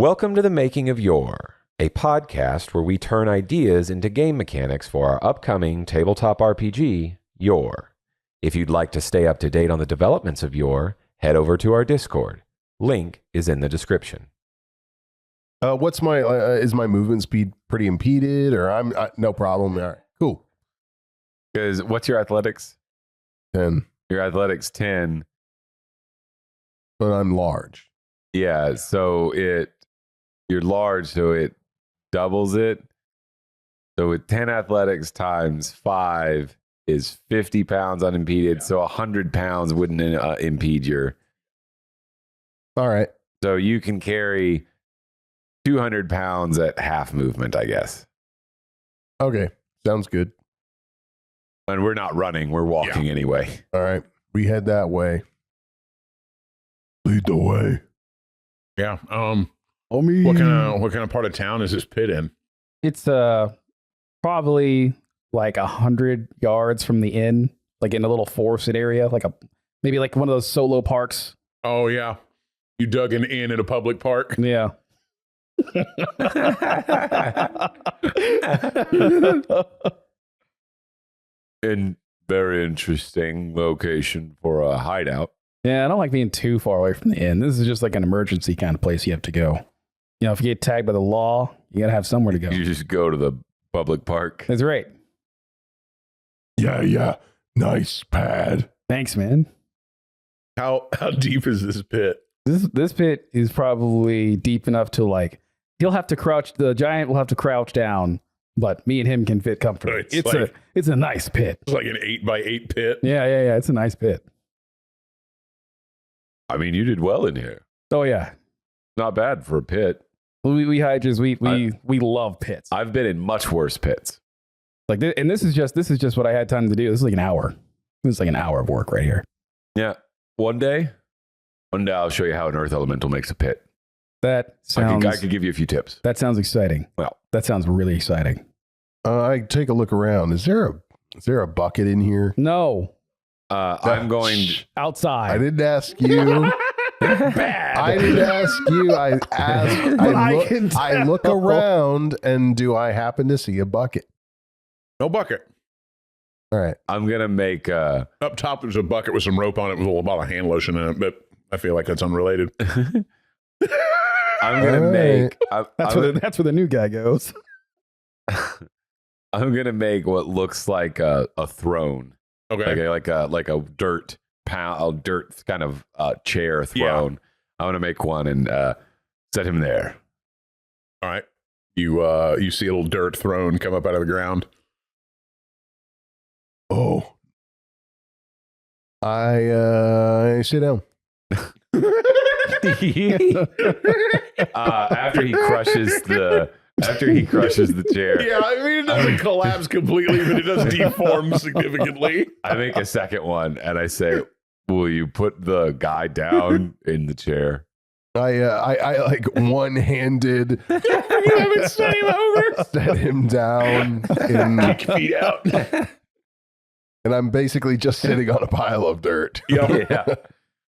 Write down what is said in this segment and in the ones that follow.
Welcome to the Making of Yore, a podcast where we turn ideas into game mechanics for our upcoming tabletop RPG, Yore. If you'd like to stay up to date on the developments of Yore, head over to our Discord. Link is in the description. What's my is my movement speed pretty impeded, or I'm no problem? All right, cool. Because what's your athletics? 10, Your athletics 10. but I'm large. Yeah, so you're large, so it doubles it. So with 10 athletics times 5 is 50 pounds unimpeded. So 100 pounds wouldn't impede your. All right. So you can carry 200 pounds at half movement, I guess. Okay, sounds good. And we're not running, we're walking anyway. All right, we head that way. Lead the way. Yeah. What kind of part of town is this pit in? It's probably like 100 yards from the inn, like in a little forested area, maybe like one of those solo parks. Oh yeah, you dug an inn at a public park. Yeah. And very interesting location for a hideout. Yeah, I don't like being too far away from the inn. This is just like an emergency kind of place you have to go. You know, if you get tagged by the law, you got to have somewhere to go. You just go to the public park. That's right. Yeah. Nice pad. Thanks, man. How deep is this pit? This pit is probably deep enough to like he'll have to crouch. The giant will have to crouch down, but me and him can fit comfortably. It's a nice pit. It's like an 8x8 pit. Yeah. It's a nice pit. I mean, you did well in here. Oh yeah. Not bad for a pit. We hikers, we love pits. I've been in much worse pits. Like, and this is just what I had time to do. This is like an hour. This is like an hour of work right here. Yeah. One day I'll show you how an earth elemental makes a pit. That sounds. I could give you a few tips. That sounds exciting. Well, that sounds really exciting. I take a look around. Is there a bucket in here? No. I'm going outside. I didn't ask you. Bad. I didn't ask you. I asked. I look around, and do I happen to see a bucket? No bucket. All right. I'm gonna make Up top, there's a bucket with some rope on it with a little bottle of hand lotion in it, but I feel like that's unrelated. I'm gonna make. That's where the new guy goes. I'm gonna make what looks like a throne. Okay. like a dirt kind of chair throne. I want to make one and set him there. All right. You see a little dirt throne come up out of the ground. Oh. I sit down. After he crushes the chair. Yeah, I mean, it doesn't collapse completely, but it does deform significantly. I make a second one and I say, will you put the guy down in the chair? I like one-handed You haven't set him over. set him down Kick feet out. and I'm basically just sitting on a pile of dirt. Yeah.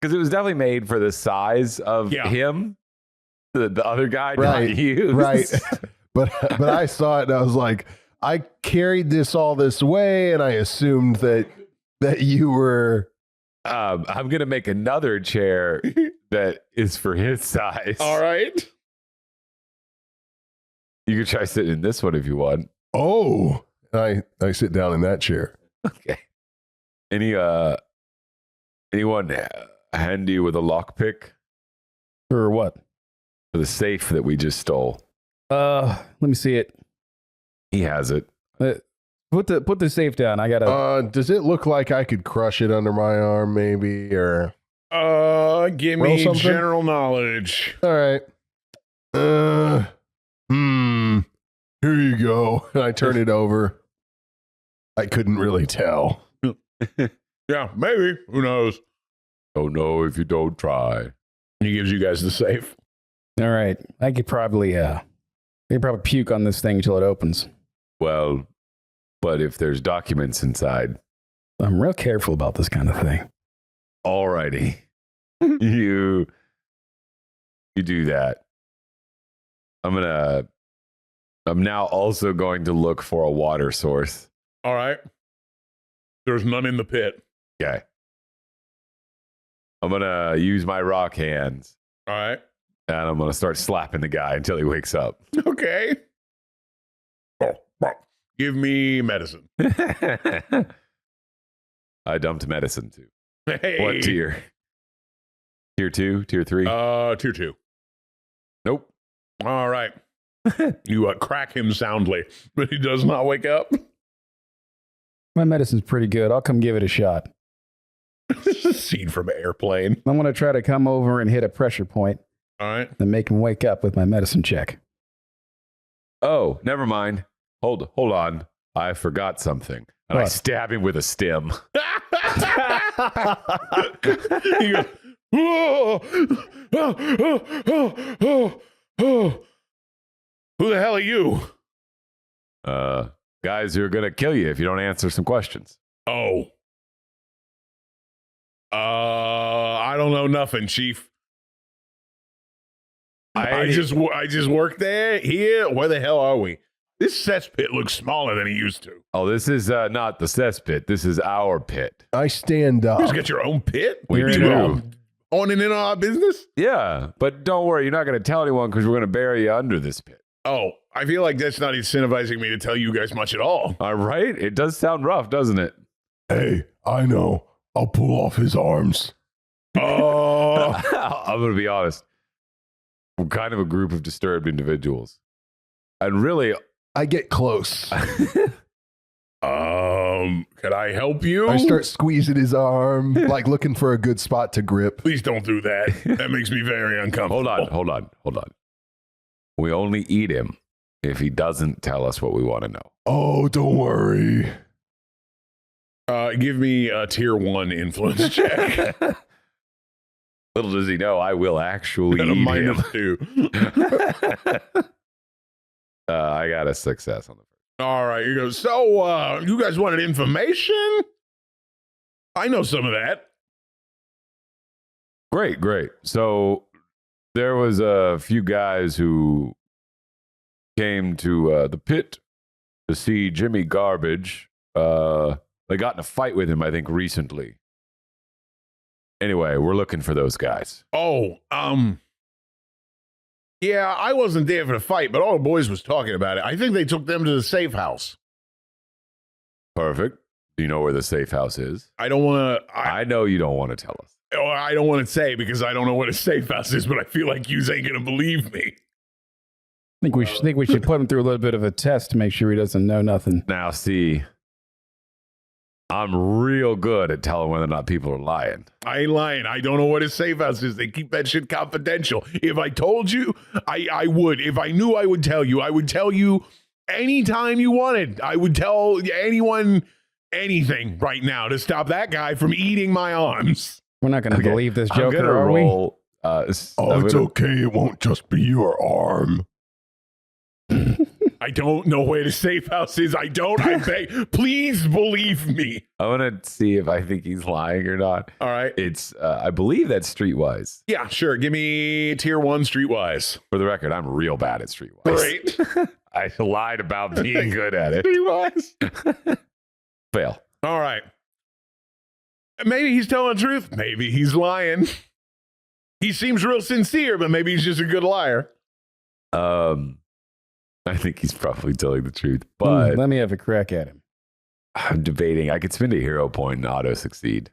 Because it was definitely made for the size of him, the other guy, Right. not you. Right. But I saw it and I was like, I carried this all this way and I assumed that you were. I'm going to make another chair that is for his size. All right. You can try sitting in this one if you want. Oh, I sit down in that chair. Okay. Anyone handy with a lockpick For what? for the safe that we just stole? Let me see it. He has it. Put the safe down. I gotta. Does it look like I could crush it under my arm, maybe, or? Give Roll me something? general knowledge. All right. Here you go. And I turn it over. I couldn't really tell. Yeah, maybe. Who knows? Don't know if you don't try. He gives you guys the safe. All right. I could probably puke on this thing until it opens. Well, but if there's documents inside. I'm real careful about this kind of thing. Alrighty. You do that. I'm now also going to look for a water source. All right. There's none in the pit. Okay. I'm gonna use my rock hands. All right. And I'm gonna start slapping the guy until he wakes up. Okay. Give me medicine. I dumped medicine too. Hey. What tier? Tier 2? Tier 3? Tier 2. Nope. All right. You crack him soundly, but he does not wake up. My medicine's pretty good. I'll come give it a shot. Scene from Airplane. I'm going to try to come over and hit a pressure point All right. and make him wake up with my medicine check. Oh, never mind. Hold on. I forgot something. And I What? stab him with a stem. He goes, "Whoa, oh, oh, oh, oh, oh. Who the hell are you? Guys who are gonna kill you if you don't answer some questions. Oh. I don't know nothing, Chief. I just work there. Here, where the hell are we? This cesspit looks smaller than he used to. Oh, this is not the cesspit. This is our pit. I stand You up. just got your own pit? We You do. all owning in on our business? Yeah, but don't worry. You're not going to tell anyone because we're going to bury you under this pit. Oh, I feel like that's not incentivizing me to tell you guys much at all. All right? It does sound rough, doesn't it? Hey, I know. I'll pull off his arms. Oh. I'm going to be honest. We're kind of a group of disturbed individuals. And really, I get close. Could I help you? I start squeezing his arm, like looking for a good spot to grip. Please don't do that. That makes me very uncomfortable. hold on. We only eat him if he doesn't tell us what we want to know. Oh, don't worry. Give me a tier 1 influence check. Little does he know, I will actually And a eat him. -2. I got a success on the first. All right. You go, so you guys wanted information? I know some of that. Great. So there was a few guys who came to the pit to see Jimmy Garbage. They got in a fight with him, I think, recently. Anyway, we're looking for those guys. Oh, yeah, I wasn't there for the fight, but all the boys was talking about it. I think they took them to the safe house. Perfect. Do you know where the safe house is? I don't want to. I know you don't want to tell us. I don't want to say because I don't know what a safe house is, but I feel like you ain't gonna believe me. I think we should put him through a little bit of a test to make sure he doesn't know nothing. Now, see, I'm real good at telling whether or not people are lying. I ain't lying. I don't know what a safe house is. They keep that shit confidential. If I told you, I would. If I knew, I would tell you. I would tell you anytime you wanted. I would tell anyone anything right now to stop that guy from eating my arms. We're not going to believe this joker, I'm gonna are we? roll. It's okay. It won't just be your arm. I don't know where the safe house is. I beg. Please believe me. I want to see if I think he's lying or not. All right. It's, I believe that's Streetwise. Yeah, sure. Give me tier 1 streetwise. For the record, I'm real bad at Streetwise. Great. I lied about being good at it. Streetwise. Fail. All right. Maybe he's telling the truth. Maybe he's lying. He seems real sincere, but maybe he's just a good liar. I think he's probably telling the truth, but Let me have a crack at him. I'm debating. I could spend a hero point and auto succeed.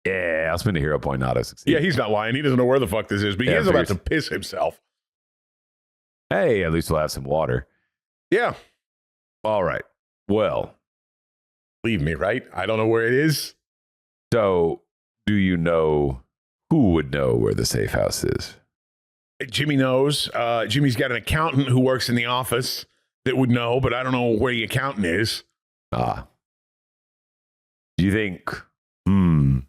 Yeah, I'll spend a hero point and auto succeed. Yeah, he's not lying. He doesn't know where the fuck this is, but he Yeah, is about to figures. piss himself. Hey, at least we'll have some water. Yeah. All right. Well, Leave me, right? I don't know where it is. so do you know who would know where the safe house is? Jimmy knows. Jimmy's got an accountant who works in the office that would know, but I don't know where the accountant is. Do you think? And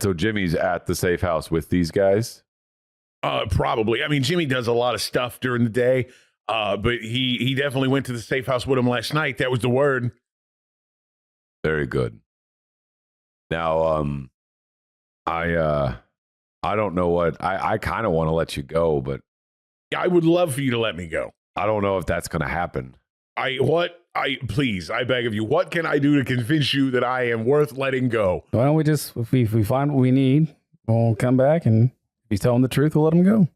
so Jimmy's at the safe house with these guys? Probably. I mean, Jimmy does a lot of stuff during the day, but he definitely went to the safe house with him last night. That was the word. Very good. Now, I don't know what I kind of want to let you go, but I would love for you to let me go. I don't know if that's going to happen. Please, I beg of you, what can I do to convince you that I am worth letting go? Why don't we just, if we find what we need, we'll come back, and if he's telling the truth, we'll let him go.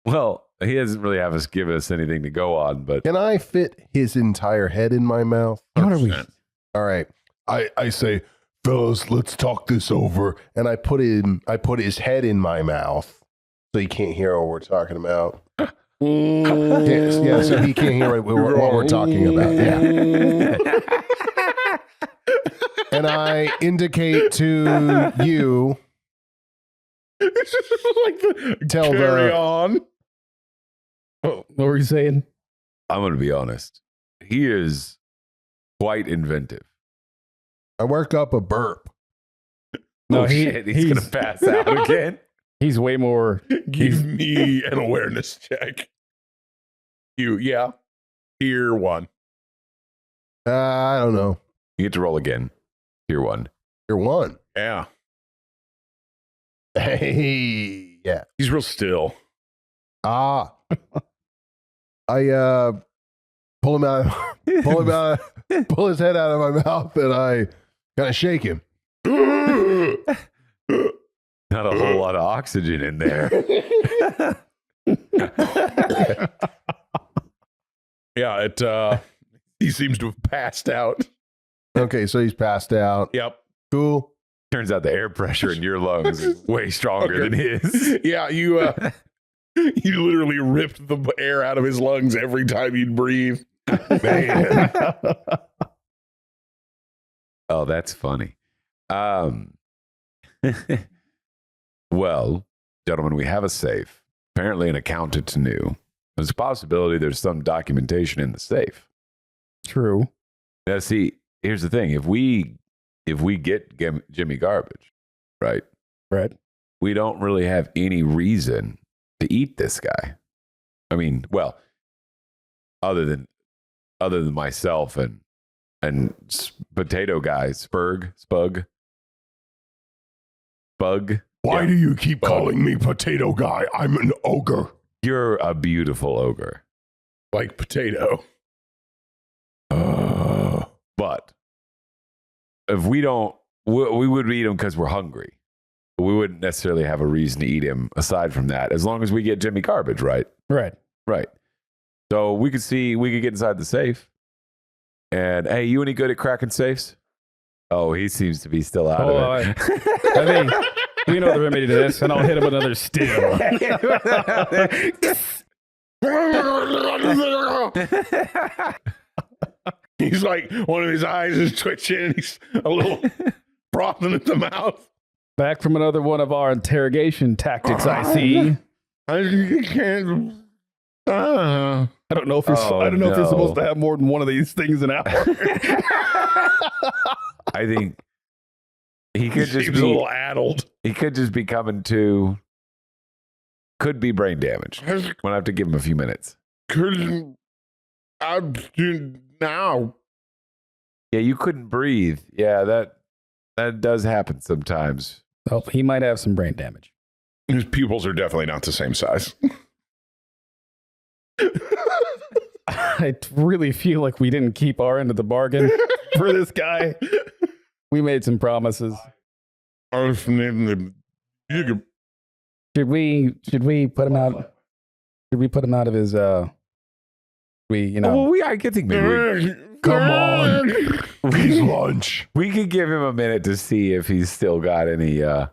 Well, he doesn't really give us anything to go on, but Can I fit his entire head in my mouth? What are we? All right. I say, fellas, let's talk this over. And I put his head in my mouth so he can't hear what we're talking about. Yeah, so he can't hear what we're talking about. Yeah. And I indicate to you. Tell carry on. What were you saying? I'm going to be honest. He is quite inventive. I work up a burp. No, Shit, he's going to pass out again. He's way more. Give me an awareness check. Tier 1. I don't know. You get to roll again. Tier 1. Tier 1. Yeah. Hey, yeah. He's real still. I pull him out, pull his head out of my mouth, and I kind of shake him. Not a whole lot of oxygen in there. Yeah, he seems to have passed out. Okay, so he's passed out. Yep. Cool. Turns out the air pressure in your lungs is way stronger than his. Yeah, you literally ripped the air out of his lungs every time you'd breathe. Man. Oh, that's funny. Well, gentlemen, we have a safe. Apparently an accountant knew. There's a possibility there's some documentation in the safe. True. Now, see, here's the thing. If we get Jimmy Garbage, right? Right. We don't really have any reason to eat this guy. I mean, well, other than myself and potato guy, Spug. Why do you keep calling me potato guy? I'm an ogre. You're a beautiful ogre. Like potato. But if we don't, we would eat him because we're hungry. We wouldn't necessarily have a reason to eat him aside from that, as long as we get Jimmy Garbage, right? Right. Right. So we could get inside the safe. And hey, you any good at cracking safes? Oh, he seems to be still out of it. I think we know the remedy to this, and I'll hit him with another still. He's like, one of his eyes is twitching and he's a little frothing at the mouth. Back from another one of our interrogation tactics, I see. I can't. I don't know if you're if you're supposed to have more than one of these things an hour. I think he could just be a little addled. He could just be coming to. Could be brain damage. I'm gonna have to give him a few minutes. Now. Yeah, you couldn't breathe. Yeah, that does happen sometimes. Oh, he might have some brain damage. His pupils are definitely not the same size. I really feel like we didn't keep our end of the bargain for this guy. We made some promises. Should we put him out? Should we put him out of his I think maybe Come on. He's lunch. we could give him a minute to see if he's still got any yeah,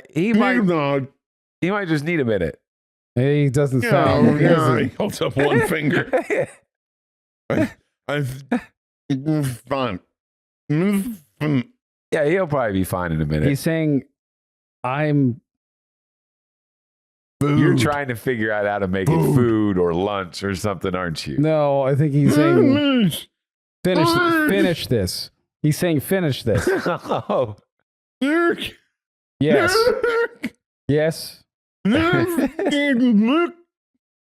he might just need a minute. He doesn't sound. He holds up one finger. Fine. Yeah, he'll probably be fine in a minute. He's saying, "I'm." Food. You're trying to figure out how to make it food or lunch or something, aren't you? No, I think he's saying, "Finish this." He's saying, "Finish this." Oh. Yes. Yes.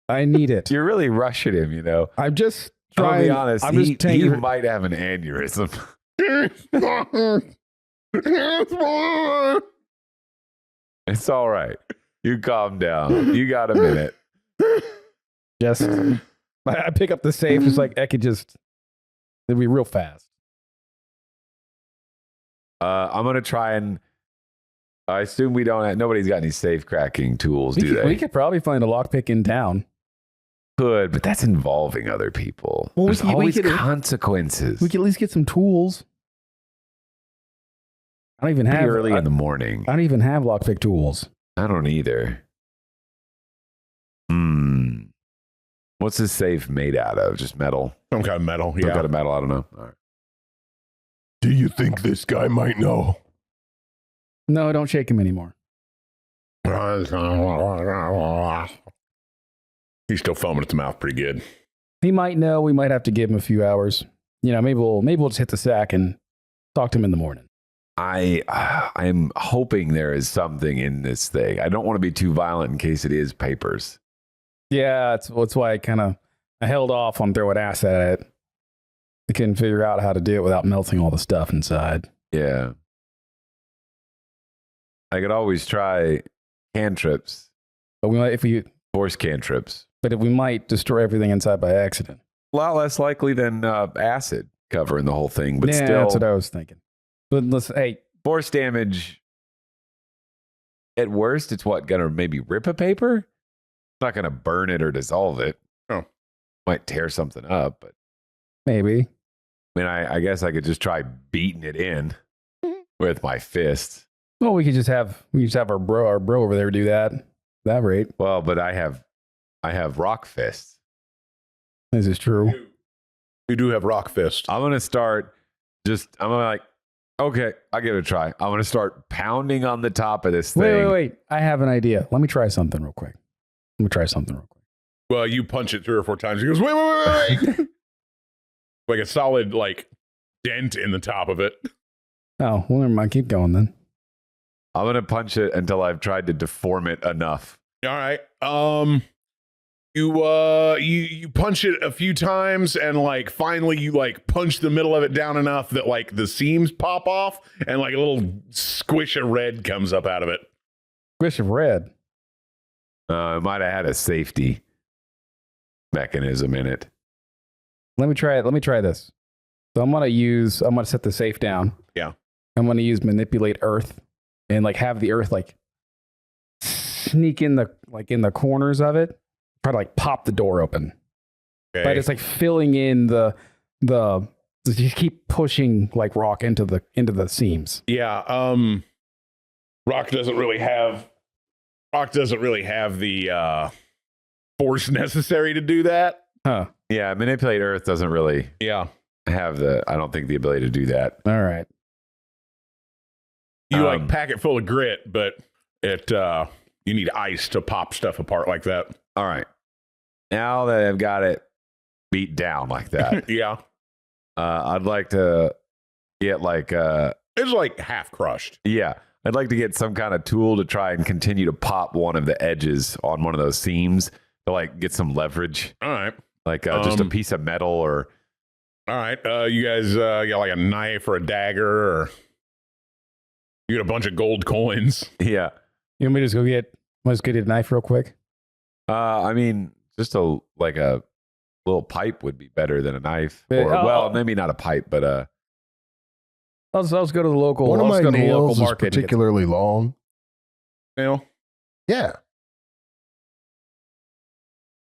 I need it. You're really rushing him, you know. I'm just I'll trying. be honest. I'm just he taking. might have an aneurysm. It's all right. You calm down. You got a minute. Just, I pick up the safe, just like I could just, it'd be real fast. I'm going to try and, I assume we don't have, nobody's got any safe cracking tools, do they? We could probably find a lockpick in town. Could, but that's involving other people. Well, There's we always could- consequences. We could at least get some tools. I don't even Pretty have early in the morning. I don't even have lockpick tools. I don't either. What's this safe made out of? Just metal? Some kind of metal. Some Yeah. kind of metal? I don't know. All right. Do you think this guy might know? No, don't shake him anymore. He's still foaming at the mouth pretty good. He might know. We might have to give him a few hours. You know, maybe we'll just hit the sack and talk to him in the morning. I'm hoping there is something in this thing. I don't want to be too violent in case it is papers. Yeah, that's why I held off on throwing acid at it. I couldn't figure out how to do it without melting all the stuff inside. Yeah. I could always try cantrips, But we might, force cantrips. if we might destroy everything inside by accident. A lot less likely than acid covering the whole thing, but Yeah, still, that's what I was thinking. But listen, hey, force damage. At worst, it's gonna maybe rip a paper? It's not gonna burn it or dissolve it. Oh. Might tear something up, but maybe. I mean, I guess I could just try beating it in with my fists. Well, we could just have our bro over there do that. That rate. Well, but I have rock fists. This is true. You do have rock fist. I'm gonna okay, I'll give it a try. I'm gonna start pounding on the top of this thing. Wait. I have an idea. Let me try something real quick. Well, you punch it 3 or 4 times. He goes, wait. Like a solid, dent in the top of it. Oh, well, never mind. Keep going then. I'm gonna punch it until I've tried to deform it enough. All right. You punch it a few times and finally you punch the middle of it down enough that the seams pop off and a little squish of red comes up out of it. Squish of red. It might have had a safety mechanism in it. Let me try it. Let me try this. So I'm gonna set the safe down. Yeah. I'm gonna use manipulate earth and have the earth sneak in the corners of it. Try to pop the door open. Okay. But it's filling in the just keep pushing rock into the seams. Yeah. Rock doesn't really have the force necessary to do that. Huh. Yeah, manipulate earth doesn't really Yeah. have I don't think the ability to do that. All right. You pack it full of grit, but you need ice to pop stuff apart like that. All right. Now that I've got it beat down like that, Yeah. I'd like to get It's half crushed. yeah, I'd like to get some kind of tool to try and continue to pop one of the edges on one of those seams to get some leverage, All right. just a piece of metal or. All right. You guys got a knife or a dagger or you got a bunch of gold coins. Yeah. You want me to just go get a knife real quick? I mean, just a little pipe would be better than a knife. But, Or maybe not a pipe, but I'll just go to the local. One of I'll my just go to the local nails is market. to get- particularly long. Nail. Yeah.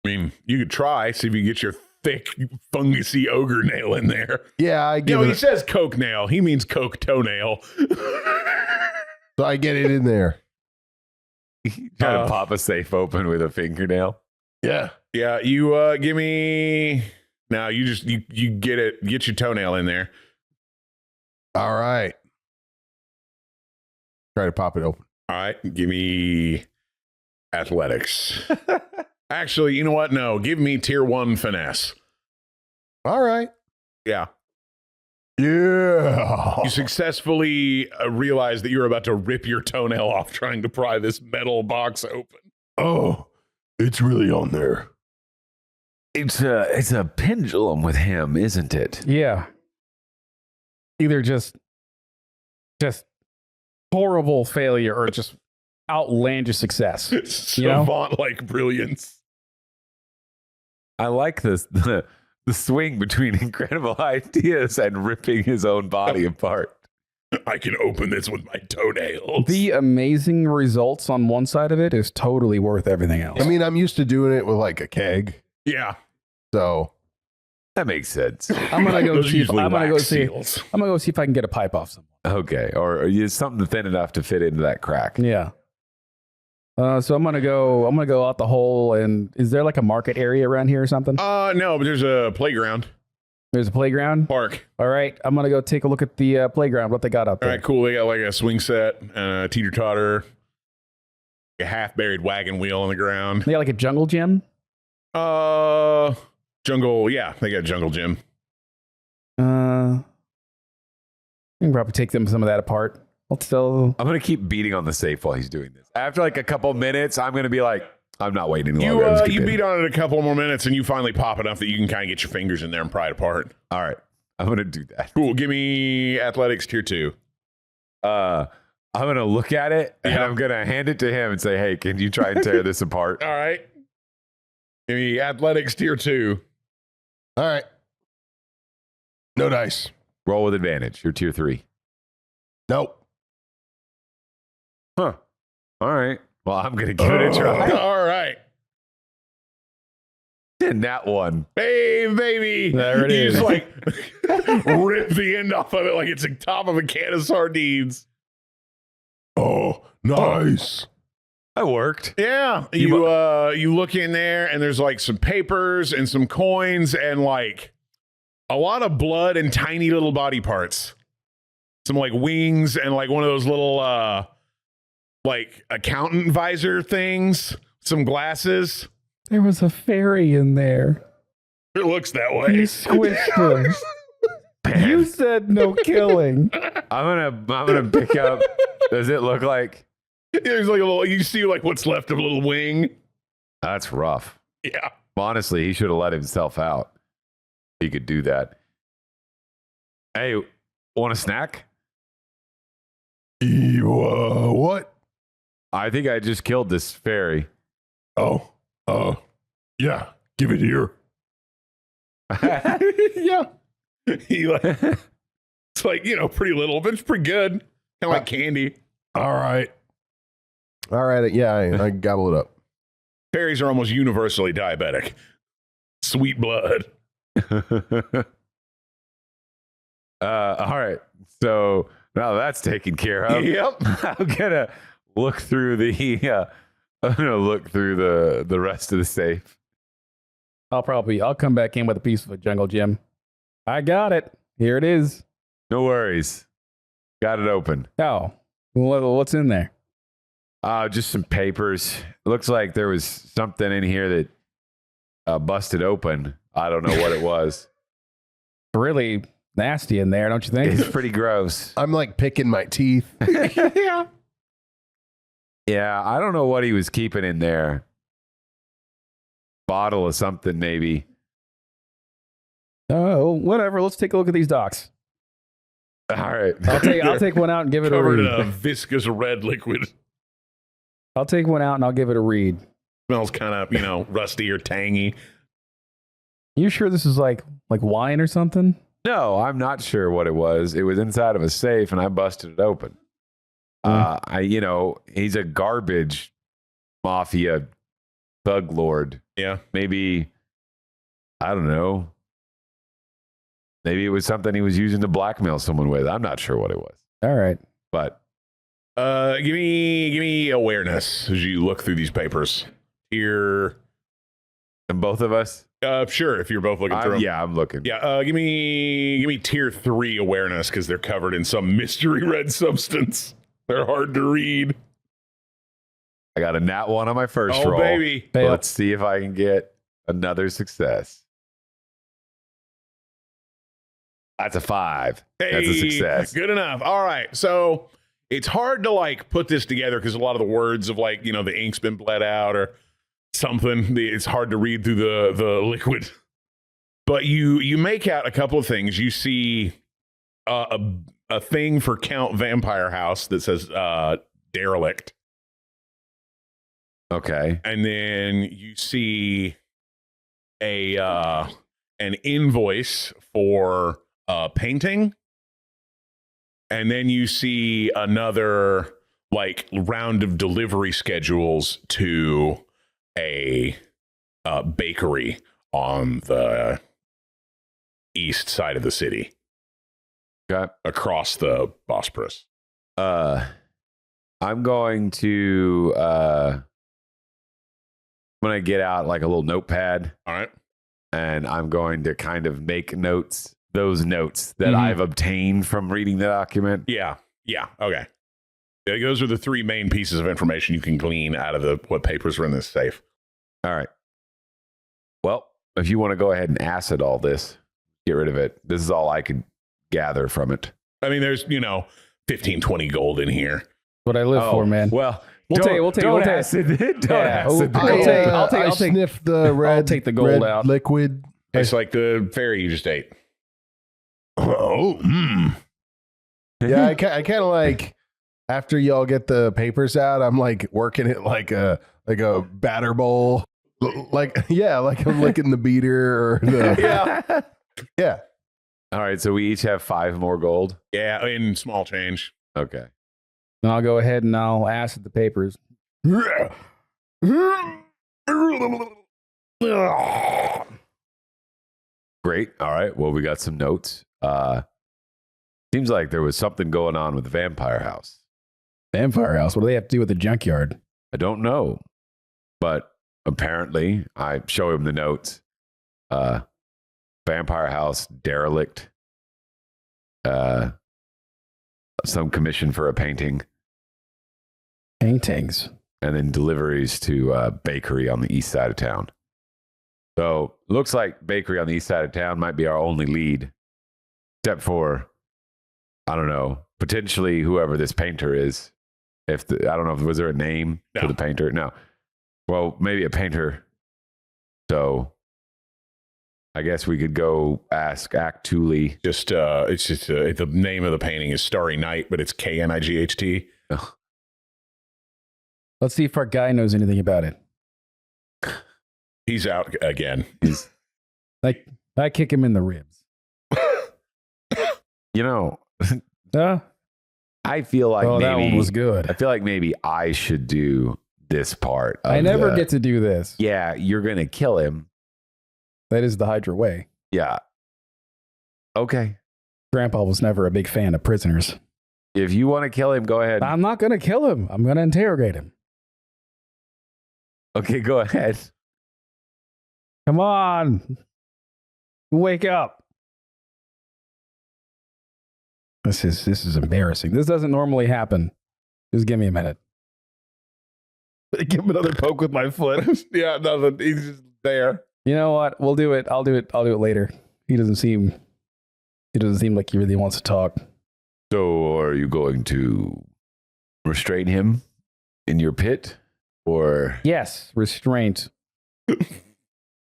I mean, you could try, see if you can get your thick, fungusy ogre nail in there. Yeah, I give He it. says coke nail. He means coke toenail. So I get it in there. try to pop a safe open with a fingernail. Yeah. Yeah, you give me. Now you just you get your toenail in there. All right. Try to pop it open. All right, give me athletics. Actually, you know what? No, give me tier 1 finesse. All right. Yeah. Yeah. You successfully realize that you're about to rip your toenail off trying to pry this metal box open. Oh, it's really on there. It's a pendulum with him, isn't it? Yeah. Either just horrible failure or just outlandish success. You know? Savant-like brilliance. I like this the swing between incredible ideas and ripping his own body apart. I can open this with my toenails. The amazing results on one side of it is totally worth everything else. I mean, I'm used to doing it with like a keg. Yeah. So That makes sense. I'm gonna go Those are see. usually I'm gonna go wax see. seals. I'm gonna go see if I can get a pipe off someone. Okay, or use something thin enough to fit into that crack. Yeah. So I'm gonna go out the hole. And is there like a market area around here or something? No, but there's a playground. There's a playground. Park. All right, I'm gonna go take a look at the playground. What they got out All there? right, cool. They got like a swing set, a teeter-totter, a half-buried wagon wheel on the ground. They got like a jungle gym. Jungle, yeah, they got a jungle gym. You can probably take some of that apart. I'll still. I'm gonna keep beating on the safe while he's doing this. After like a couple minutes, I'm gonna be like, I'm not waiting any longer. Let's keep You in. beat on it a couple more minutes, and you finally pop enough that you can kind of get your fingers in there and pry it apart. All right, I'm gonna do that. Cool. Give me athletics tier 2. I'm gonna look at it and Yeah. I'm gonna hand it to him and say, "Hey, can you try and tear this apart?" All right. Give me athletics tier 2. all right. No dice. Roll with advantage. You're tier 3. Nope. Huh. All right. Well, I'm gonna give it a try. All right. And that one. Hey, baby. There it you is. just like rip the end off of it like it's the top of a can of sardines. Oh, nice. That worked. Yeah. You look in there and there's like some papers and some coins and like a lot of blood and tiny little body parts. Some like wings and like one of those little like accountant visor things, some glasses. There was a fairy in there. It looks that You way. squished him. You said no killing. I'm gonna pick up. Does it look like? There's like a little, you see like what's left of a little wing. That's rough. Yeah. Honestly, he should have let himself out. He could do that. Hey, want a snack? What? I think I just killed this fairy. Oh, yeah. Give it here. Yeah. He like, it's like, pretty little, but it's pretty good. Kind of like candy. All right. Yeah, I gobble it up. Fairies are almost universally diabetic. Sweet blood. All right. So now that's taken care of. Yep. I'm gonna look through the rest of the safe. I'll come back in with a piece of a jungle gym. I got it. Here it is. No worries. Got it open. Oh, what's in there? Just some papers. It looks like there was something in here that busted open. I don't know what it was. Really nasty in there, don't you think? It's pretty gross. I'm like picking my teeth. Yeah. Yeah, I don't know what he was keeping in there. Bottle of something, maybe. Oh, whatever. Let's take a look at these docs. All right. I'll take one out and give it a Covered in read. a viscous red liquid. I'll take one out and I'll give it a read. Smells kind of, rusty or tangy. You sure this is like wine or something? No, I'm not sure what it was. It was inside of a safe, and I busted it open. He's a garbage mafia thug lord. Yeah. Maybe, I don't know. Maybe it was something he was using to blackmail someone with. I'm not sure what it was. All right. But Give me awareness as you look through these papers. Here. and both of us, Sure, if you're both looking through them. yeah, I'm looking. Yeah, give me tier 3 awareness because they're covered in some mystery red substance. They're hard to read. I got a nat 1 on my first Oh, roll. baby. Fail. Let's see if I can get another success. That's a 5. That's a Hey, success. Good enough. All right. So it's hard to put this together because a lot of the words of the ink's been bled out or something. It's hard to read through the liquid. But you make out a couple of things. You see a thing for Count Vampire House that says derelict. Okay. And then you see an invoice for painting. And then you see another like round of delivery schedules to a bakery on the east side of the city. Okay. Across the Bosporus. I'm going to get out like a little notepad. All right. And I'm going to kind of make notes, those notes that I've obtained from reading the document. Yeah. Okay. Those are the three main pieces of information you can glean out of what papers are in this safe. All right. Well, if you want to go ahead and acid all this, get rid of it. This is all I could gather from it. I mean, there's, 15, 20 gold in here. What I live for, man. Well, We'll take acid. Acid. I'll take sniff the red. I'll take the gold red out. Liquid. It's like the fairy you just ate. Yeah, I kind of like after y'all get the papers out, I'm like working it like a batter bowl, like I'm licking the beater or the yeah. All right, so we each have 5 more gold. Yeah, in small change. Okay. And I'll go ahead and I'll acid the papers. Great. All right. Well, we got some notes. Seems like there was something going on with the vampire house. Vampire house? What do they have to do with the junkyard? I don't know, but apparently I show him the notes. Vampire house derelict. Some commission for a painting. Paintings. And then deliveries to a bakery on the east side of town. So looks like bakery on the east side of town might be our only lead, except for, I don't know, potentially whoever this painter is. I don't know, was there a name for the painter? No. Well, maybe a painter. So I guess we could go ask Actually. It's just the name of the painting is Starry Night, but it's Knight. Let's see if our guy knows anything about it. He's out again. Like, I kick him in the ribs. I feel like maybe that one was good. I feel like maybe I should do this part. I never get to do this. Yeah, you're gonna kill him. That is the Hydra way. Yeah. Okay. Grandpa was never a big fan of prisoners. If you want to kill him, go ahead. I'm not going to kill him. I'm going to interrogate him. Okay, go ahead. Come on. Wake up. This is embarrassing. This doesn't normally happen. Just give me a minute. Give him another poke with my foot. Yeah, nothing. He's just there. You know what? We'll do it. I'll do it later. He doesn't seem like he really wants to talk. So are you going to restrain him in your pit? Or yes, restraint.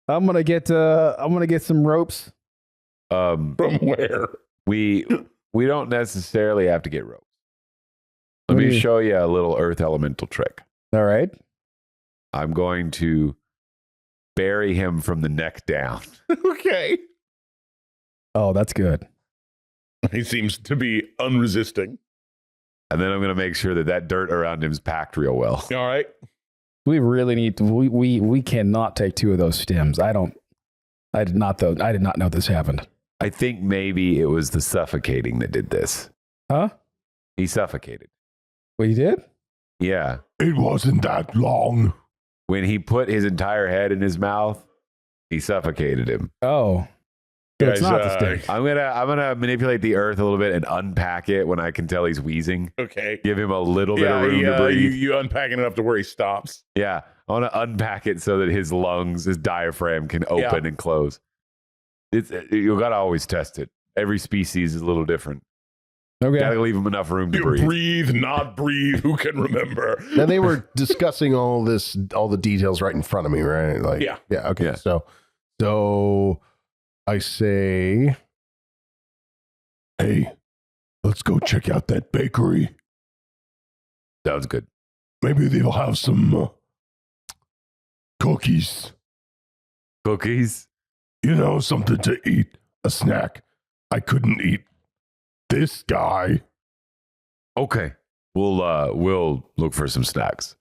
I'm gonna get some ropes. From where? We don't necessarily have to get ropes. Let me show you a little earth elemental trick. All right. I'm going to bury him from the neck down. Okay. Oh, that's good. He seems to be unresisting. And then I'm going to make sure that dirt around him is packed real well. All right. We really need to. We cannot take 2 of those stems. I did not know this happened. I think maybe it was the suffocating that did this. Huh? He suffocated. What, you did? Yeah. It wasn't that long. When he put his entire head in his mouth, he suffocated him. Oh. It's not the stick. I'm gonna manipulate the earth a little bit and unpack it when I can tell he's wheezing. Okay. Give him a little bit of room to breathe. You unpacking enough to where he stops. Yeah. I want to unpack it so that his lungs, his diaphragm can open and close. You gotta always test it. Every species is a little different. Okay. Gotta leave him enough room to breathe. Breathe, not breathe. Who can remember? Then they were discussing all the details right in front of me, right? Like, Yeah. Okay. Yeah. So I say, hey, let's go check out that bakery. Sounds good. Maybe they'll have some Cookies. Cookies? You know, something to eat. A snack. I couldn't eat this guy. Okay. We'll look for some snacks.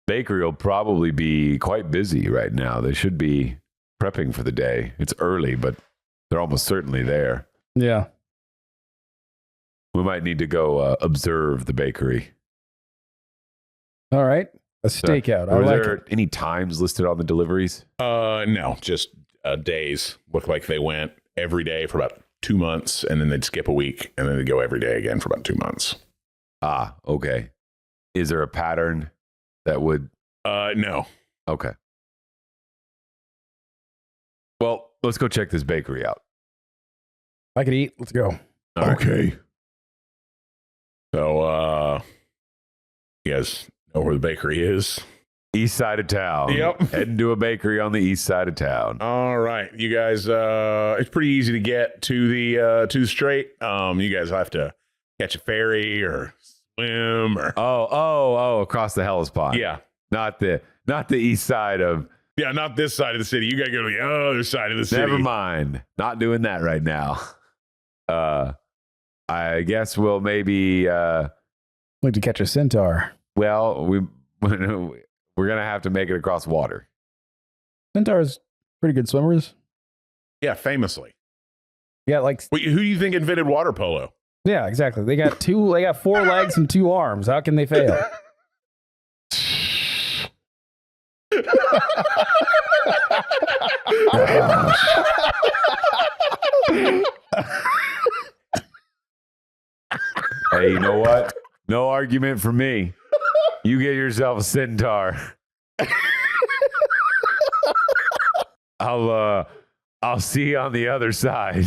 Bakery will probably be quite busy right now. They should be prepping for the day. It's early, but they're almost certainly there. Yeah. We might need to go observe the bakery. All right. A stakeout. I Were like there it. any times listed on the deliveries? No, just days. Looked like they went every day for about 2 months, and then they'd skip a week, and then they'd go every day again for about 2 months. Ah, okay. Is there a pattern that would... No. Okay. Well, let's go check this bakery out. I could eat. Let's go. All right. Okay. So, you guys know where the bakery is? East side of town. Yep. Heading to a bakery on the east side of town. All right, you guys. It's pretty easy to get to the strait. You guys have to catch a ferry or swim or Across the Hellespont. yeah, Not the east side of... yeah. Not this side of the city. You gotta go to the other side of the city. Never mind. Not doing that right now. I guess we'll maybe... Like to catch a centaur. well, we're going to have to make it across water. Centaurs pretty good swimmers. Yeah, famously. Yeah, like Wait, who do you think invented water polo? yeah, exactly. They got 4 legs and 2 arms. How can they fail? Hey, you know what? No argument for me. You get yourself a centaur. I'll see you on the other side.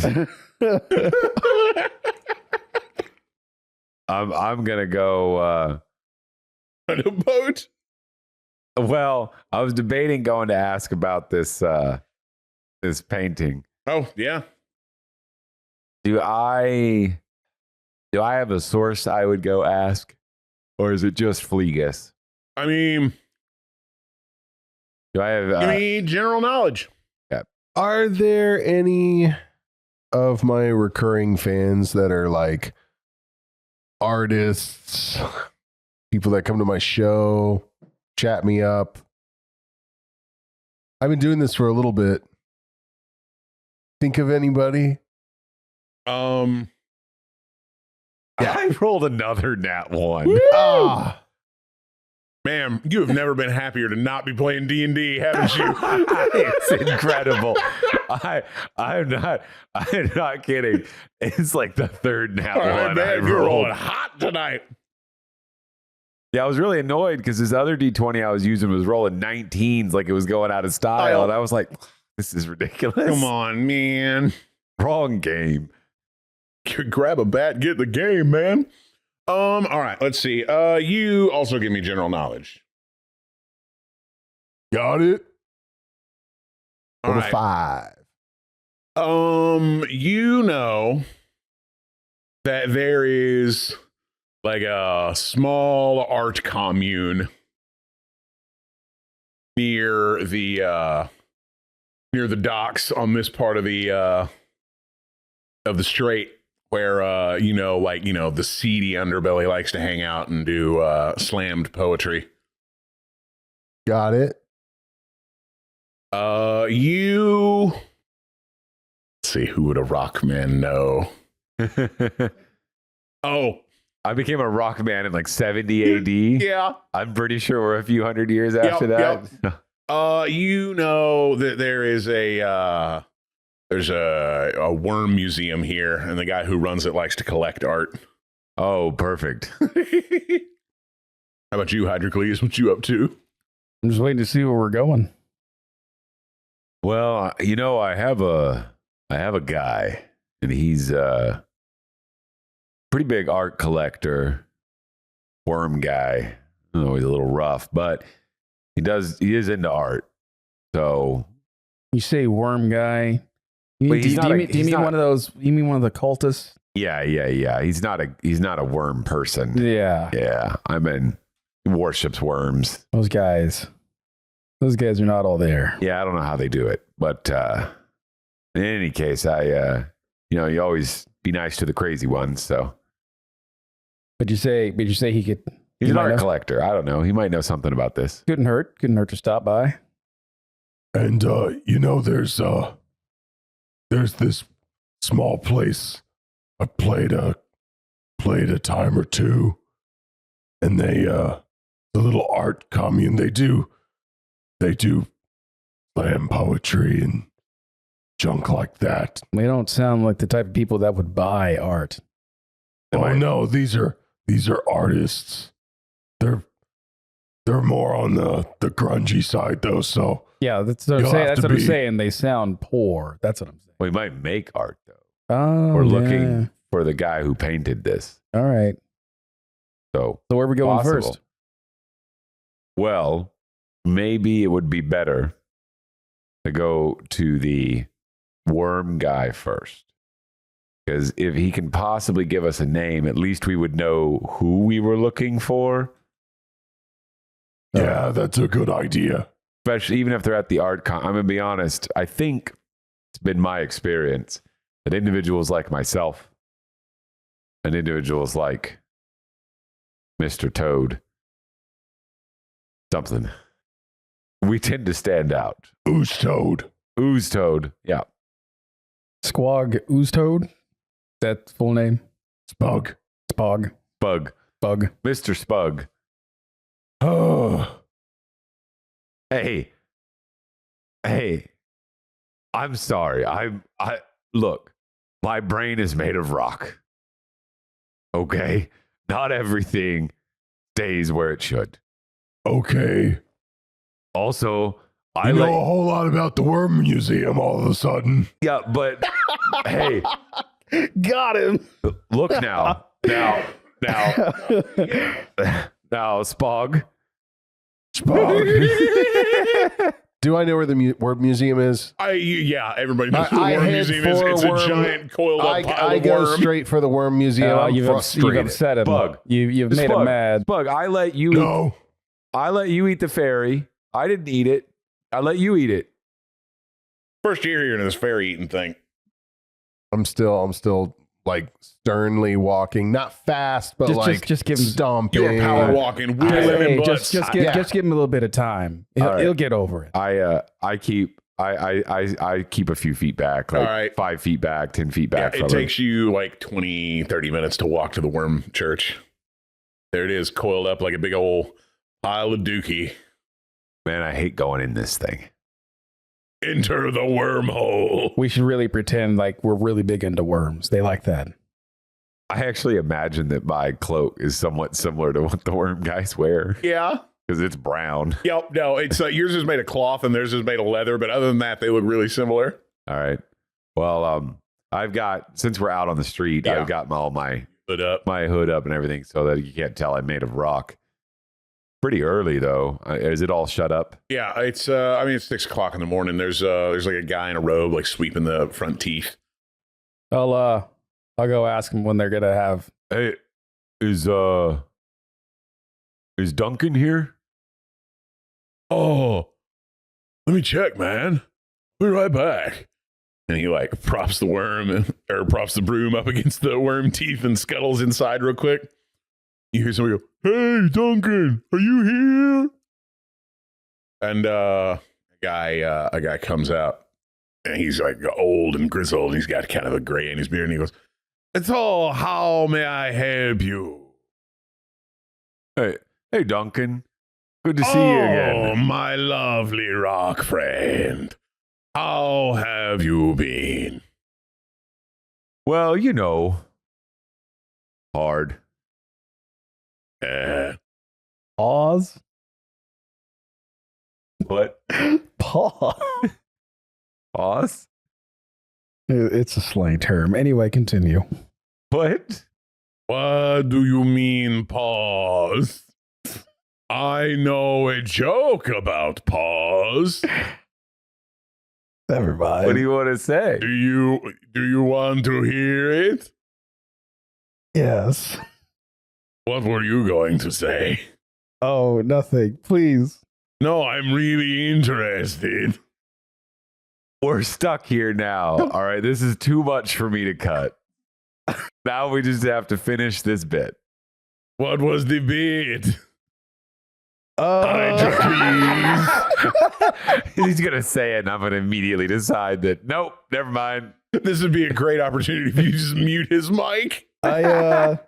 I'm gonna go. On a boat? Well, I was debating going to ask about this painting. Oh, yeah. Do I have a source I would go ask, or is it just Fleegus? I mean, Do I have? you need general knowledge. Are there any of my recurring fans that are like artists, people that come to my show, chat me up? I've been doing this for a little bit. Think of anybody? Yeah. I rolled another nat one. Ah, Ma'am, you have never been happier to not be playing D&D, haven't you? It's incredible. I'm not kidding. It's like the third nat All right, one I man, you're rolling rolled. hot tonight. Yeah, I was really annoyed because this other D20 I was using was rolling 19s like it was going out of style. And I was like, this is ridiculous. Come on, man. Wrong game. Grab a bat, get in the game, man. All right, let's see. You also give me general knowledge. got it. All Number right. 5. You know that there is like a small art commune near the docks on this part of the strait where the seedy underbelly likes to hang out and do slammed poetry. Got it. Let's see, who would a rock man know? Oh, I became a rock man in like 70 AD. yeah. I'm pretty sure we're a few hundred years after that. You know that there is there's a worm museum here, and the guy who runs it likes to collect art. Oh, perfect. How about you, Hydrocles? What you up to? I'm just waiting to see where we're going. Well, I have a guy, and he's a pretty big art collector, worm guy. I know he's a little rough, but he is into art. So You say worm guy. You But mean, he's do not you a- mean, do you he's mean not- one of those? You mean one of the cultists? yeah. He's not a worm person. Yeah. Yeah, I mean, worships worms. Those guys are not all there. Yeah, I don't know how they do it, but in any case, you always be nice to the crazy ones. So, But you say he could. he's he an might art know? collector. I don't know. He might know something about this. Couldn't hurt to stop by. And there's this small place I played a time or two, and they the little art commune. They do slam poetry and junk like that. They don't sound like the type of people that would buy art. No, these are artists. They're more on the grungy side though. So Yeah, that's what I'm You'll saying. have That's to what I'm be- saying. They sound poor. That's what I'm saying. We might make art though. Oh, We're looking yeah. for the guy who painted this. All right. So, So where are we going possible. first? Well, maybe it would be better to go to the worm guy first. Because if he can possibly give us a name, at least we would know who we were looking for. yeah, that's a good idea. Especially even if they're at the art con. I'm going to be honest. I think it's been my experience that individuals like myself and individuals like Mr. Toad, something, we tend to stand out. Ooze Toad. Ooze Toad. Yeah. Squog Oozetoad? That's full name? Spug. Spog. Bug. Bug. Mr. Spug. Oh, Hey, I'm sorry. I look, my brain is made of rock. Okay? Not everything stays where it should. okay. Also, I know a whole lot about the Worm Museum all of a sudden. yeah, but hey, Got him. look now. Now, Spog. Spug. Do I know where the Worm Museum is? Yeah, everybody knows what I the worm head museum is. for It's worm- a giant coiled up pile I of go worm. straight for the Worm Museum. I'm You've frustrated. upset him. Bug. You've made him Spug. mad. Spug, I let you No. eat the fairy. I didn't eat it. I let you eat it. First year here in this fairy eating thing. I'm still like sternly walking, not fast, but Just give him. stomping. You were power walking, wheeling Hey, in butts. just give him a little bit of time. All right. He'll get over it. I keep a few feet back, like All right. 5 feet back, 10 feet Yeah, back. it from takes you like 20, 30 minutes to walk to the worm church. There it is, coiled up like a big old pile of dookie. him. Man, I hate going in this thing. Enter the wormhole. We should really pretend like we're really big into worms. They like that. I actually imagine that my cloak is somewhat similar to what the worm guys wear Yeah. because it's brown. Yep. No, it's yours is made of cloth and theirs is made of leather, but other than that, they look really similar. All right. Well, I've got, since we're out on the street, Yeah. I've got my Put up. hood up and everything so that you can't tell I'm made of rock. Pretty early though. Is it all shut up? Yeah, it's it's 6 o'clock in the morning. There's like a guy in a robe like sweeping the front teeth. I'll go ask him when they're gonna have. Hey, is Duncan here? Oh, let me check, man. Be right back. And he like props the broom up against the worm teeth and scuttles inside real quick. You hear somebody go, "Hey, Duncan, are you here?" And a guy comes out, and he's like old and grizzled, and he's got kind of a gray in his beard, and he goes, "So, how may I help you?" Hey, Duncan. Good to see you Oh, again. my lovely rock friend. How have you been? Well, hard. Pause. What? Pause. Pause? It's a slang term. Anyway, continue. What? What do you mean, pause? I know a joke about pause. Never mind. What do you want to say? Do you want to hear it? Yes. What were you going to say? Oh, nothing. Please. No, I'm really interested. We're stuck here now. All right, this is too much for me to cut. Now we just have to finish this bit. What was the bid? He's going to say it, and I'm going to immediately decide that, nope, never mind. This would be a great opportunity if you just mute his mic. I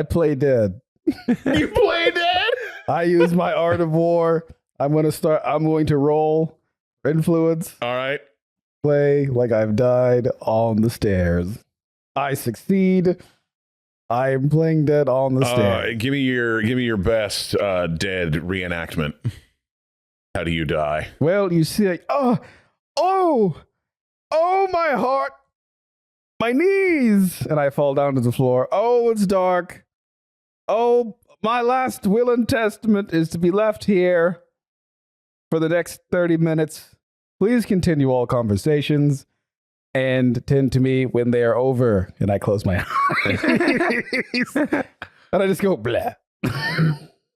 play dead. You play dead? I use my art of war. I'm going to roll influence. All right. Play like I've died on the stairs. I succeed. I am playing dead on the stairs. Give me your best dead reenactment. How do you die? Well, you see, oh, my heart, my knees, and I fall down to the floor. Oh, it's dark. Oh, my last will and testament is to be left here for the next 30 minutes. Please continue all conversations and tend to me when they are over. And I close my eyes. And I just go, blah.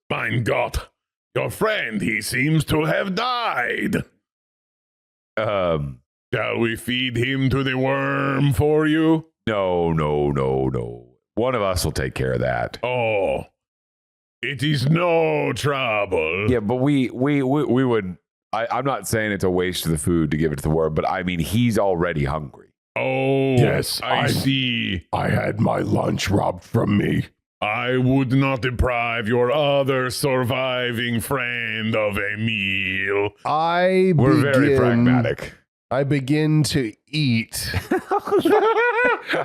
Mein Gott, your friend, he seems to have died. Shall we feed him to the worm for you? No. One of us will take care of that. Oh, it is no trouble. Yeah, but we would. I'm not saying it's a waste of the food to give it to the worm, but I mean, he's already hungry. Oh, Yes, I see. I had my lunch robbed from me. I would not deprive your other surviving friend of a meal. We're very pragmatic. I begin to eat.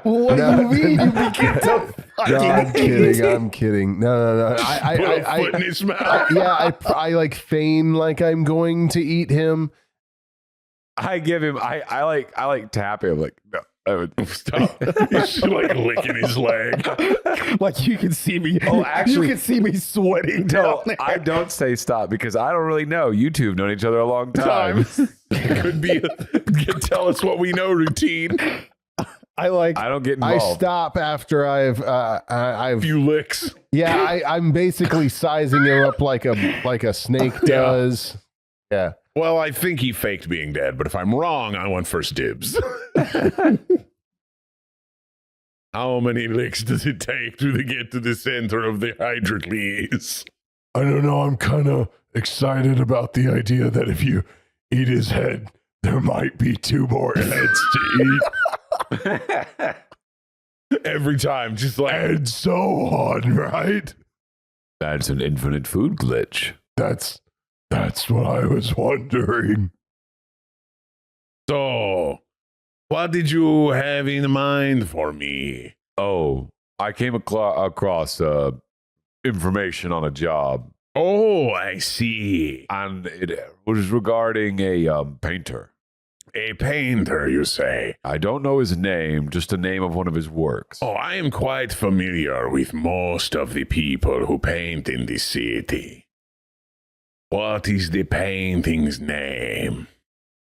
What do you mean you begin to I'm kidding. No. Put a foot in his mouth. I like feign like I'm going to eat him. I give him. I like tap him. Like no, I would Stop. He's like licking his leg. Like you can see me. Oh, actually- you can see me sweating down No, there. I don't say stop because I don't really know. You two have known each other a long time. It could be tell us what we know routine. I don't get I involved. stop after I've Few licks. I'm basically sizing him up like a snake does. Yeah. Well, I think he faked being dead, but if I'm wrong, I want first dibs. How many licks does it take to get to the center of the Hydrocles? I don't know. I'm kind of excited about the idea that if you eat his head, there might be 2 more heads to eat. Every time, just like And so on, right? That's an infinite food glitch. That's what I was wondering. so. What did you have in mind for me? Oh, I came across information on a job, Oh, I see. and it was regarding a painter. A painter, you say? I don't know his name, just the name of one of his works. Oh, I am quite familiar with most of the people who paint in the city. What is the painting's name?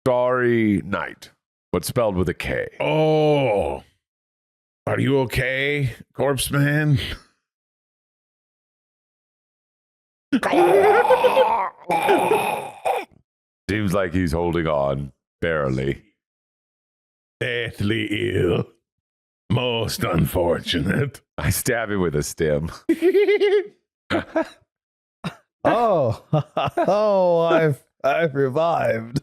Starry Night, but spelled with a K. Oh, are you okay, Corpse Man? Seems like he's holding on, barely. Deathly ill. Most unfortunate. I stab him with a stem. I've revived.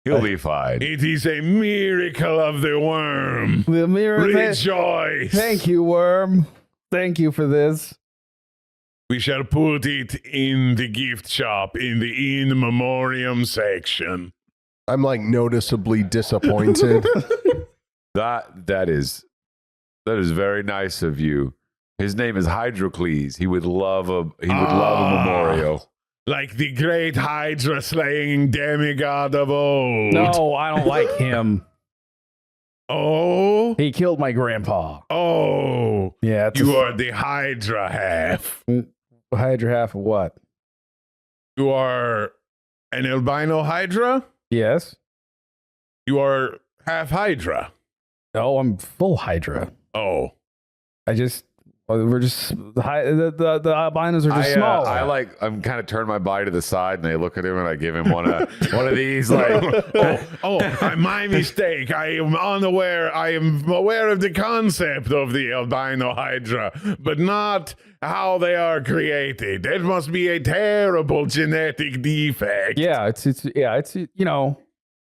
He'll be fine. It is a miracle of the worm. The mirror. Rejoice. Thank you, worm. Thank you for this. We shall put it in the gift shop in the in memoriam section. I'm like noticeably disappointed. That is very nice of you. His name is Hydrocles. He would love a memorial. Like the great Hydra slaying demigod of old. No, I don't like him. Oh? He killed my grandpa. Oh. Yeah, it's You are the Hydra half. Hydra half of what? You are an albino Hydra? Yes. You are half Hydra. No, I'm full Hydra. Oh. I just We're just the albinos are just small. I'm kind of turn my body to the side, and I look at him, and I give him one of these. Like, my mistake. I am unaware. I am aware of the concept of the albino hydra, but not how they are created. That must be a terrible genetic defect. Yeah, it's you know,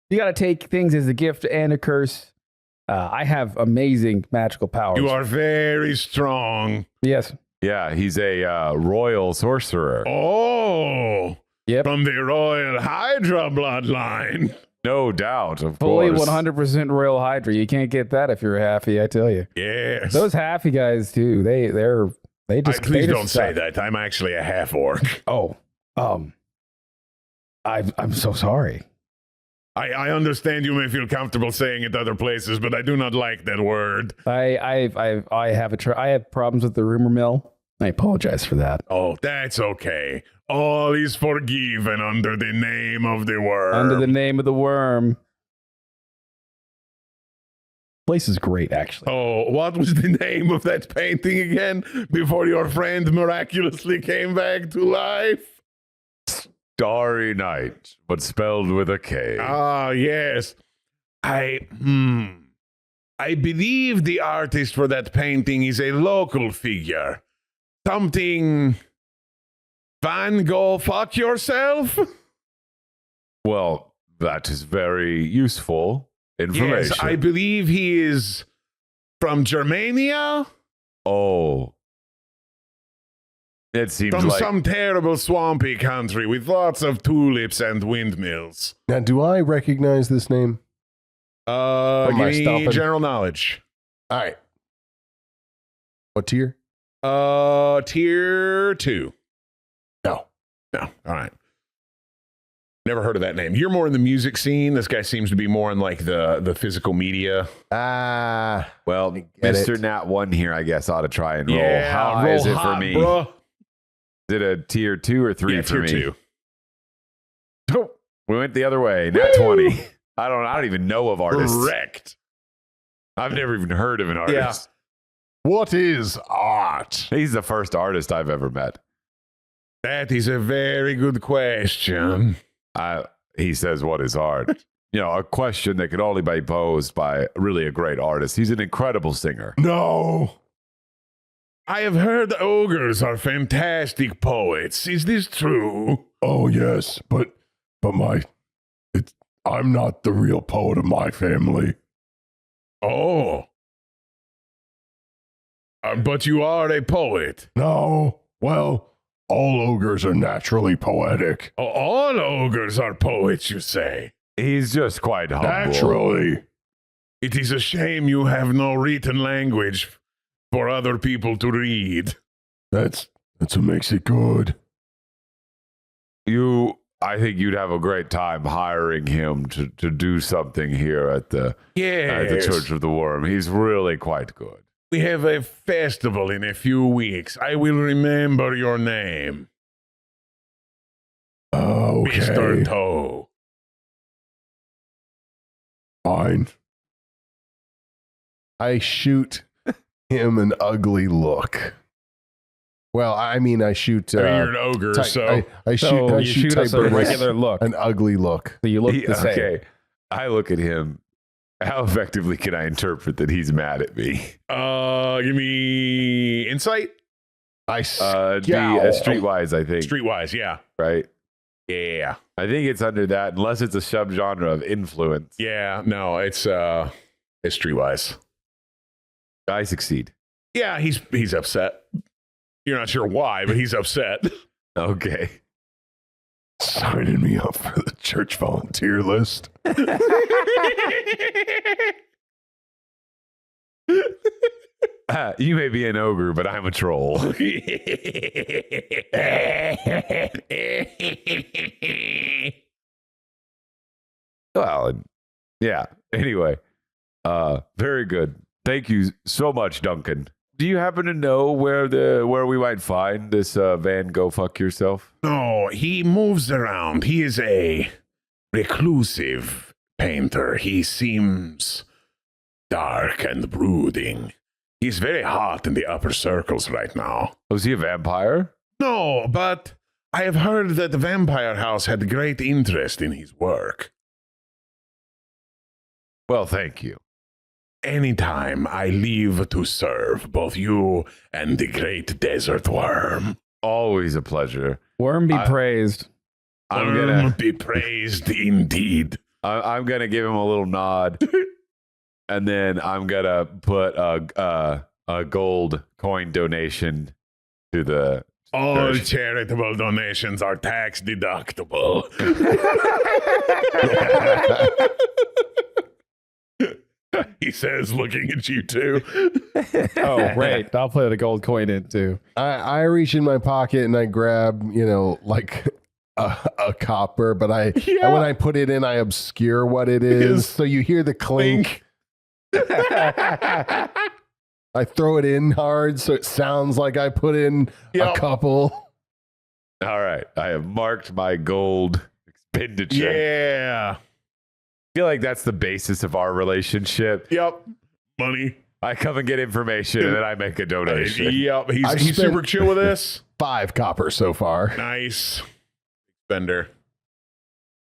you got to take things as a gift and a curse. I have amazing magical powers. You are very strong. Yes. yeah, he's a royal sorcerer. Oh, Yep. from the Royal Hydra bloodline. No doubt, of Fully course. 100% Royal Hydra. You can't get that if you're a halfie, I tell you. Yes. Those halfie guys too. They just Please they just don't say suck. that. I'm actually a half orc. Oh, I'm so sorry. I understand you may feel comfortable saying it other places, but I do not like that word. I have problems with the rumor mill. I apologize for that. Oh, that's okay. All is forgiven under the name of the worm. Under the name of the worm. Place is great, actually. Oh, what was the name of that painting again before your friend miraculously came back to life? Starry Night, but spelled with a K. Ah, yes. I believe the artist for that painting is a local figure. Something Van Gogh fuck yourself? Well, that is very useful information. Yes, I believe he is from Germania. Oh. It seems From like some terrible swampy country with lots of tulips and windmills. Now, do I recognize this name? Give my me stomping? general knowledge. All right. What tier? Tier 2. No. No, all right. Never heard of that name. You're more in the music scene. This guy seems to be more in like the physical media. Ah. well, get Mr. it. Nat 1 here, I guess, ought to try and roll. Yeah, How high roll is it hot, for me? bruh. Is it a tier 2 or 3 Yeah, for tier me? 2. Oh, we went the other way. Nat 20. I don't even know of artists. Correct. I've never even heard of an artist. What is art? He's the first artist I've ever met. That is a very good question. He says, what is art? A question that could only be posed by really a great artist. He's an incredible singer. No. I have heard ogres are fantastic poets. Is this true? Oh, yes, but I'm not the real poet of my family. Oh. But you are a poet. No. Well, all ogres are naturally poetic. All ogres are poets, you say? He's just quite humble. Naturally. It is a shame you have no written language for other people to read. That's what makes it good. I think you'd have a great time hiring him to do something here at the Church of the Worm. He's really quite good. We have a festival in a few weeks. I will remember your name, Okay. Mr. Toe. Fine. I shoot him an ugly look. Well, I mean, I shoot. You're an ogre, so I shoot us a Tiberius regular look. an ugly look. So you look the same. Okay. I look at him. How effectively can I interpret that he's mad at me? give me insight. I Be scowl. streetwise, I think. Streetwise, yeah. Right? Yeah. I think it's under that, unless it's a subgenre of influence. Yeah, no, it's streetwise. I succeed. Yeah, he's upset. You're not sure why, but he's upset. Okay. Signing me up for the church volunteer list. You may be an ogre, but I'm a troll. Well, yeah. Anyway, very good. Thank you so much, Duncan. Do you happen to know where we might find this Van Go Fuck Yourself? No, he moves around. He is a reclusive painter. He seems dark and brooding. He's very hot in the upper circles right now. Was he a vampire? No, but I have heard that the Vampire House had great interest in his work. Well, thank you. Anytime I leave to serve both you and the great desert worm. Always a pleasure. Worm be praised. I'm Worm gonna be praised indeed. I'm gonna give him a little nod, and then I'm gonna put a gold coin donation to the. All charitable donations are tax deductible. He says, looking at you too. Oh, great. I'll put a gold coin in too. I reach in my pocket and I grab, like a copper, but when I put it in, I obscure what it is. So you hear the clink. I throw it in hard so it sounds like I put in a couple. All right, I have marked my gold expenditure. Yeah. I feel like that's the basis of our relationship. Yep. Money. I come and get information, and then I make a donation. Yep. I've He's spent- super chill with this. 5 copper so far. Nice. Spender.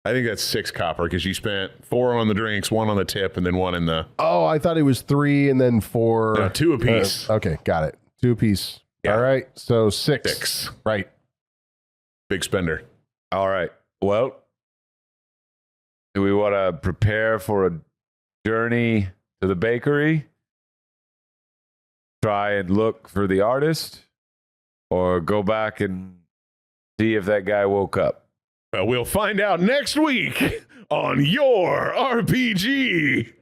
I think that's 6 copper because you spent 4 on the drinks, 1 on the tip, and then 1 in the. Oh, I thought it was 3 and then 4. No, 2 apiece. Okay, got it. 2 apiece. Yeah. All right, so 6. 6. Right. Big spender. All right. Well, do we want to prepare for a journey to the bakery? Try and look for the artist? Or go back and see if that guy woke up? Well, we'll find out next week on Your RPG.